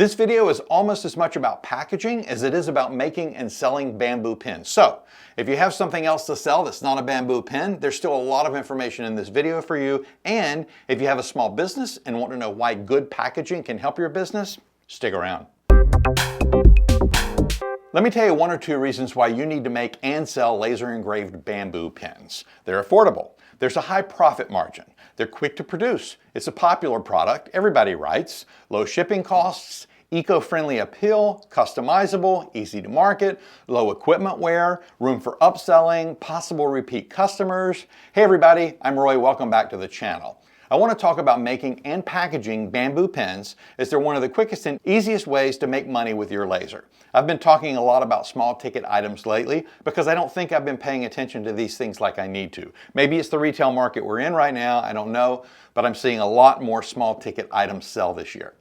This video is almost as much about packaging as it is about making and selling bamboo pins. So, if you have something else to sell that's not a bamboo pin, there's still a lot of information in this video for you. And if you have a small business and want to know why good packaging can help your business, stick around. Let me tell you one or two reasons why you need to make and sell laser engraved bamboo pins. They're affordable. There's a high profit margin. They're quick to produce. It's a popular product, everybody writes. Low shipping costs, eco-friendly appeal, customizable, easy to market, low equipment wear, room for upselling, possible repeat customers. Hey everybody, I'm Roy, welcome back to the channel. I want to talk about making and packaging bamboo pins as they're one of the quickest and easiest ways to make money with your laser. I've been talking a lot about small ticket items lately because I don't think I've been paying attention to these things like I need to. Maybe it's the retail market we're in right now, I don't know, but I'm seeing a lot more small ticket items sell this year.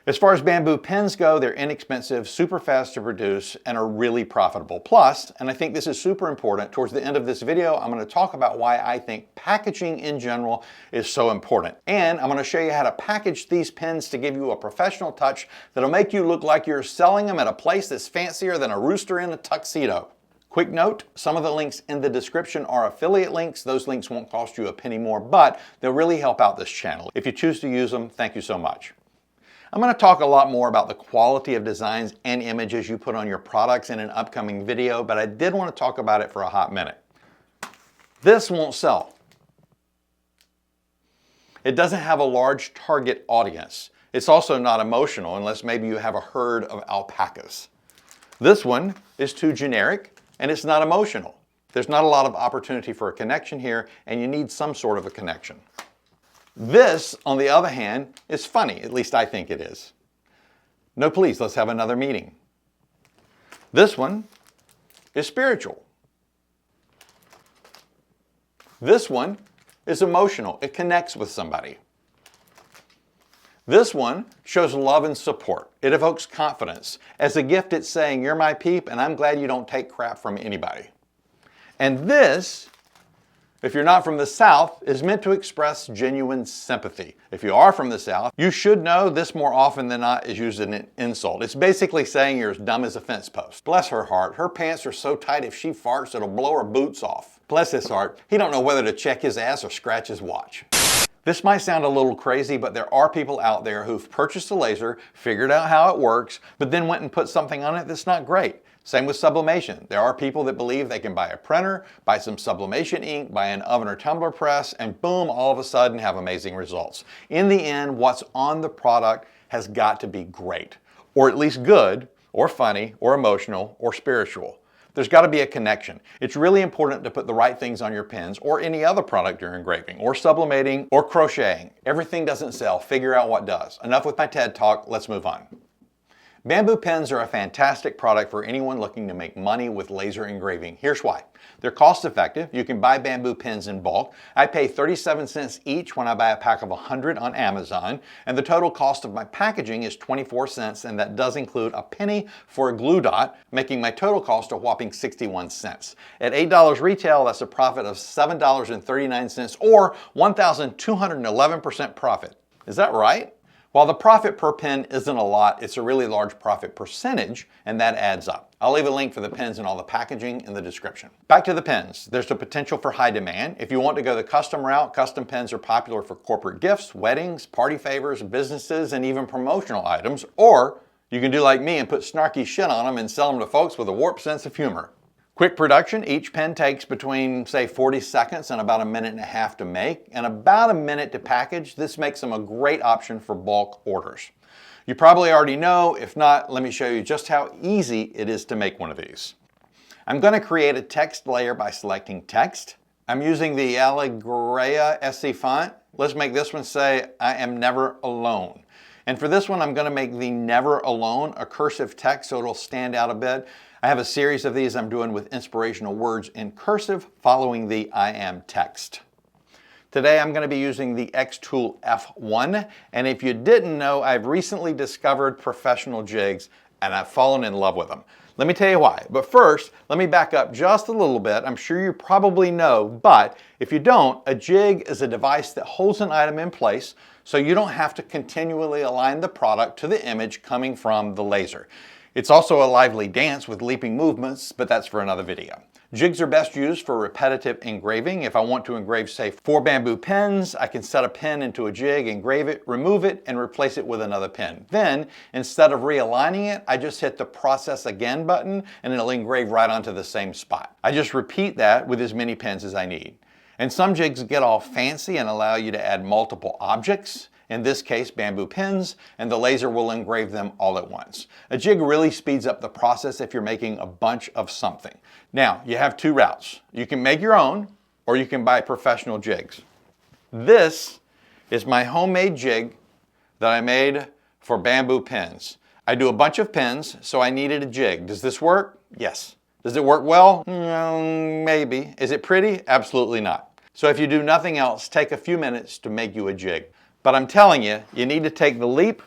As far as bamboo pins go, they're inexpensive, super fast to produce, and are really profitable. Plus, and I think this is super important, towards the end of this video, I'm going to talk about why I think packaging in general is so important. And I'm going to show you how to package these pins to give you a professional touch that'll make you look like you're selling them at a place that's fancier than a rooster in a tuxedo. Quick note, some of the links in the description are affiliate links. Those links won't cost you a penny more, but they'll really help out this channel. If you choose to use them, thank you so much. I'm going to talk a lot more about the quality of designs and images you put on your products in an upcoming video, but I did want to talk about it for a hot minute. This won't sell. It doesn't have a large target audience. It's also not emotional unless maybe you have a herd of alpacas. This one is too generic and it's not emotional. There's not a lot of opportunity for a connection here and you need some sort of a connection. This, on the other hand, is funny, at least I think it is. No, please, let's have another meeting. This one is spiritual. This one is emotional. It connects with somebody. This one shows love and support. It evokes confidence. As a gift, it's saying, you're my peep, and I'm glad you don't take crap from anybody. And this, if you're not from the South, is meant to express genuine sympathy. If you are from the South, you should know this more often than not is used as an insult. It's basically saying you're as dumb as a fence post. Bless her heart. Her pants are so tight if she farts, it'll blow her boots off. Bless his heart. He don't know whether to check his ass or scratch his watch. This might sound a little crazy, but there are people out there who've purchased a laser, figured out how it works, but then went and put something on it that's not great. Same with sublimation. There are people that believe they can buy a printer, buy some sublimation ink, buy an oven or tumbler press, and boom, all of a sudden have amazing results. In the end, what's on the product has got to be great, or at least good, or funny, or emotional, or spiritual. There's got to be a connection. It's really important to put the right things on your pins or any other product you're engraving or sublimating or crocheting. Everything doesn't sell. Figure out what does. Enough with my TED Talk. Let's move on. Bamboo pins are a fantastic product for anyone looking to make money with laser engraving. Here's why. They're cost effective. You can buy bamboo pins in bulk. I pay 37 cents each when I buy a pack of 100 on Amazon, and the total cost of my packaging is 24 cents, and that does include a penny for a glue dot, making my total cost a whopping 61 cents. At $8 retail, that's a profit of $7.39 or 1,211% profit. Is that right? While the profit per pin isn't a lot, it's a really large profit percentage, and that adds up. I'll leave a link for the pins and all the packaging in the description. Back to the pins. There's the potential for high demand. If you want to go the custom route, custom pins are popular for corporate gifts, weddings, party favors, businesses, and even promotional items. Or you can do like me and put snarky shit on them and sell them to folks with a warped sense of humor. Quick production, each pin takes between, say, 40 seconds and about a minute and a half to make, and about a minute to package. This makes them a great option for bulk orders. You probably already know, if not, let me show you just how easy it is to make one of these. I'm going to create a text layer by selecting text. I'm using the Engraved SC font. Let's make this one say, I am never alone. And for this one, I'm going to make the never alone a cursive text so it'll stand out a bit. I have a series of these I'm doing with inspirational words in cursive following the I am text. Today I'm going to be using the X Tool F1, and if you didn't know, I've recently discovered professional jigs and I've fallen in love with them. Let me tell you why, but first let me back up just a little bit. I'm sure you probably know, but if you don't, a jig is a device that holds an item in place so you don't have to continually align the product to the image coming from the laser. It's also a lively dance with leaping movements, but that's for another video. Jigs are best used for repetitive engraving. If I want to engrave, say, 4 bamboo pins, I can set a pin into a jig, engrave it, remove it, and replace it with another pin. Then, instead of realigning it, I just hit the Process Again button, and it'll engrave right onto the same spot. I just repeat that with as many pins as I need. And some jigs get all fancy and allow you to add multiple objects. In this case, bamboo pins, and the laser will engrave them all at once. A jig really speeds up the process if you're making a bunch of something. Now, you have 2 routes. You can make your own, or you can buy professional jigs. This is my homemade jig that I made for bamboo pins. I do a bunch of pins, so I needed a jig. Does this work? Yes. Does it work well? Maybe. Is it pretty? Absolutely not. So if you do nothing else, take a few minutes to make you a jig. But I'm telling you, you need to take the leap,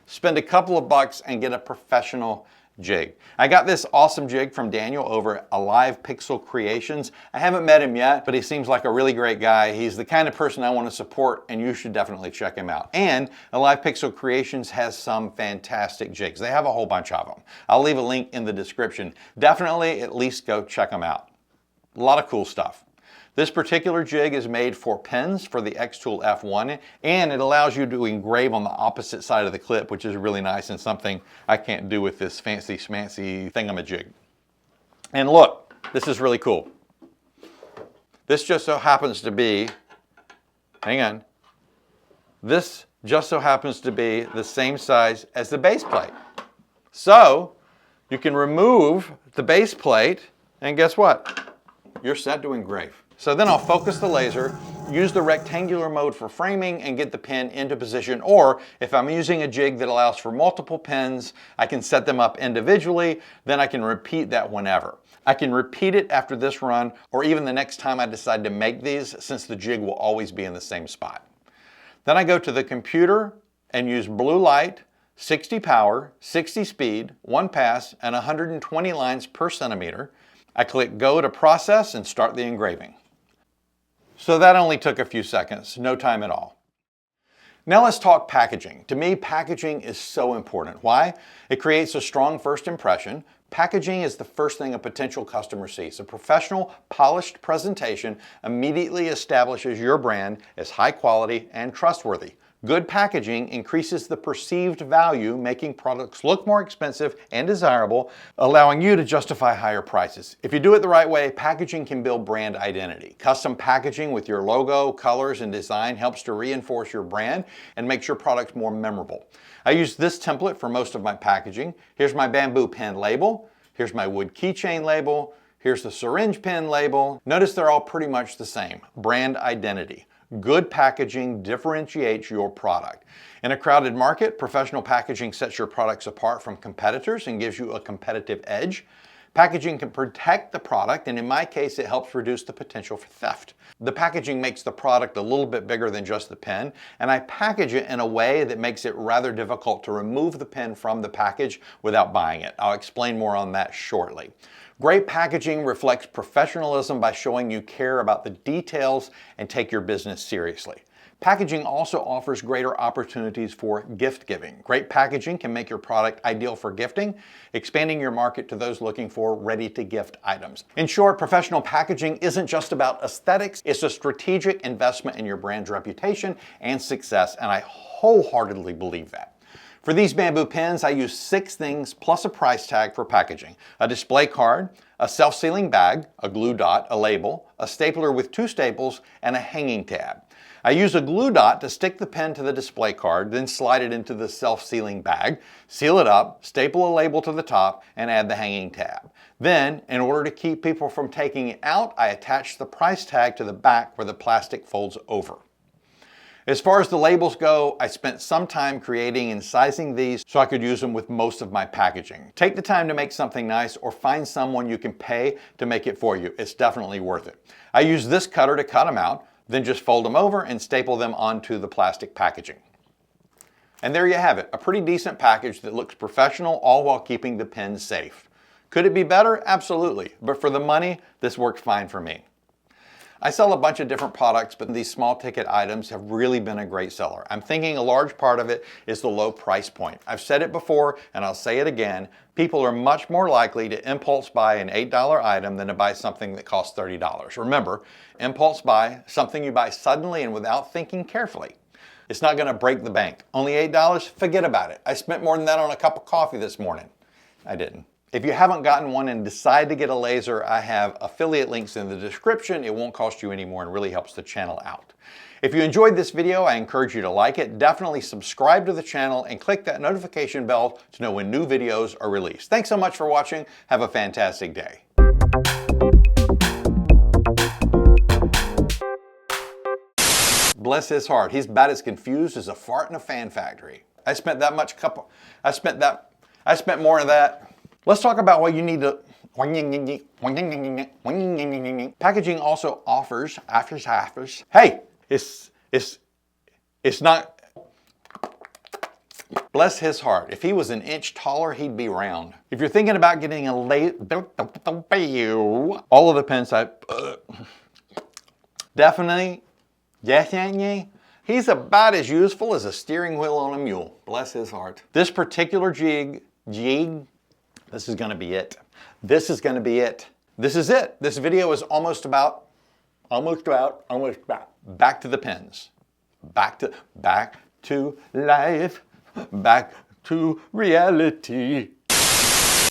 spend a couple of bucks, and get a professional jig. I got this awesome jig from Daniel over at Alive Pixel Creations. I haven't met him yet, but he seems like a really great guy. He's the kind of person I want to support, and you should definitely check him out. And Alive Pixel Creations has some fantastic jigs. They have a whole bunch of them. I'll leave a link in the description. Definitely at least go check them out. A lot of cool stuff. This particular jig is made for pins for the X-Tool F1, and it allows you to engrave on the opposite side of the clip, which is really nice and something I can't do with this fancy schmancy thingamajig. And look, this is really cool. This just so happens to be, hang on, this just so happens to be the same size as the base plate. So you can remove the base plate, and guess what? You're set to engrave. So then I'll focus the laser, use the rectangular mode for framing, and get the pin into position. Or if I'm using a jig that allows for multiple pins, I can set them up individually, then I can repeat that whenever. I can repeat it after this run, or even the next time I decide to make these, since the jig will always be in the same spot. Then I go to the computer and use blue light, 60 power, 60 speed, 1 pass, and 120 lines per centimeter. I click go to process and start the engraving. So that only took a few seconds, no time at all. Now let's talk packaging. To me, packaging is so important. Why? It creates a strong first impression. Packaging is the first thing a potential customer sees. A professional, polished presentation immediately establishes your brand as high quality and trustworthy. Good packaging increases the perceived value, making products look more expensive and desirable, allowing you to justify higher prices. If you do it the right way, packaging can build brand identity. Custom packaging with your logo, colors, and design helps to reinforce your brand and makes your products more memorable. I use this template for most of my packaging. Here's my bamboo pen label. Here's my wood keychain label. Here's the syringe pen label. Notice they're all pretty much the same. Brand identity. Good packaging differentiates your product. In a crowded market, professional packaging sets your products apart from competitors and gives you a competitive edge. Packaging can protect the product, and in my case, it helps reduce the potential for theft. The packaging makes the product a little bit bigger than just the pen, and I package it in a way that makes it rather difficult to remove the pen from the package without buying it. I'll explain more on that shortly. Great packaging reflects professionalism by showing you care about the details and take your business seriously. Packaging also offers greater opportunities for gift giving. Great packaging can make your product ideal for gifting, expanding your market to those looking for ready-to-gift items. In short, professional packaging isn't just about aesthetics, it's a strategic investment in your brand's reputation and success, and I wholeheartedly believe that. For these bamboo pens, I use 6 things plus a price tag for packaging. A display card, a self-sealing bag, a glue dot, a label, a stapler with 2 staples, and a hanging tab. I use a glue dot to stick the pen to the display card, then slide it into the self-sealing bag, seal it up, staple a label to the top, and add the hanging tab. Then, in order to keep people from taking it out, I attach the price tag to the back where the plastic folds over. As far as the labels go, I spent some time creating and sizing these so I could use them with most of my packaging. Take the time to make something nice or find someone you can pay to make it for you. It's definitely worth it. I use this cutter to cut them out, then just fold them over and staple them onto the plastic packaging. And there you have it, a pretty decent package that looks professional, all while keeping the pen safe. Could it be better? Absolutely. But for the money, this works fine for me. I sell a bunch of different products, but these small ticket items have really been a great seller. I'm thinking a large part of it is the low price point. I've said it before and I'll say it again. People are much more likely to impulse buy an $8 item than to buy something that costs $30. Remember, impulse buy, something you buy suddenly and without thinking carefully. It's not going to break the bank. Only $8? Forget about it. I spent more than that on a cup of coffee this morning. I didn't. If you haven't gotten one and decide to get a laser, I have affiliate links in the description. It won't cost you any more and really helps the channel out. If you enjoyed this video, I encourage you to like it. Definitely subscribe to the channel and click that notification bell to know when new videos are released. Thanks so much for watching. Have a fantastic day. Bless his heart. He's about as confused as a fart in a fan factory. I spent more of that. Let's talk about what you need to... Packaging also offers... Hey! It's not... Bless his heart. If he was an inch taller, he'd be round. If you're thinking about getting a all of the pens I... Definitely... He's about as useful as a steering wheel on a mule. Bless his heart. This particular jig, this is gonna be it. This is gonna be it. This is it. This video is almost back to the pens. Back to life, back to reality.